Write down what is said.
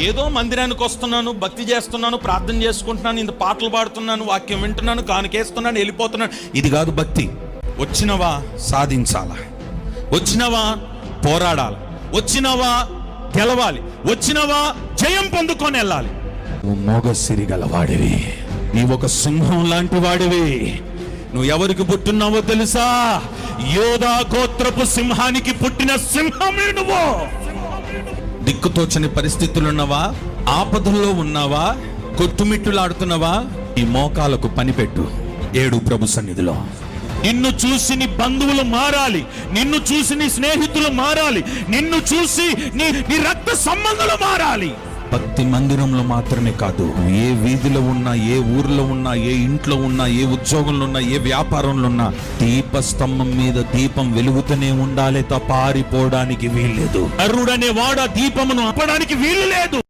ఏదో మందిరానికి వస్తున్నాను, భక్తి చేస్తున్నాను, ప్రార్థన చేసుకుంటున్నాను, ఇంత పాటలు పాడుతున్నాను, వాక్యం వింటున్నాను, కానుకేస్తున్నాను, వెళ్ళిపోతున్నాను. ఇది కాదు భక్తి. వచ్చినవా సాధించాలా, వచ్చినవా పోరాడాలి, వచ్చినవా గెలవాలి, వచ్చినవా జయం పొందుకొని వెళ్ళాలి. నువ్వు మోగసిరి గలవాడివి, నీవు ఒక సింహం లాంటి వాడివి. నువ్వు ఎవరికి పుట్టున్నావో తెలుసా? యోధా గోత్రపు సింహానికి పుట్టిన సింహమే నువ్వు. దిక్కుతోచని పరిస్థితులు ఉన్నావా, ఆపదల్లో ఉన్నావా, కొట్టుమిట్టులాడుతున్నావా? ఈ మోకాలకు పనిపెట్టు, ఏడు ప్రభు సన్నిధిలో. నిన్ను చూసి నీ బంధువులు మారాలి, నిన్ను చూసి నీ స్నేహితులు మారాలి, నిన్ను చూసి నీ రక్త సంబంధాలు మారాలి. భక్తి మందిరంలో మాత్రమే కాదు, ఏ వీధిలో ఉన్నా, ఏ ఊర్లో ఉన్నా, ఏ ఇంట్లో ఉన్నా, ఏ ఉద్యోగంలో ఉన్నా, ఏ వ్యాపారంలో ఉన్నా, దీపస్తంభం మీద దీపం వెలుగుతూనే ఉండాలి తప్ప ఆరిపోవడానికి వీల్లేదు. అరుడనే వాడు ఆ దీపమును ఆపడానికి వీలు లేదు.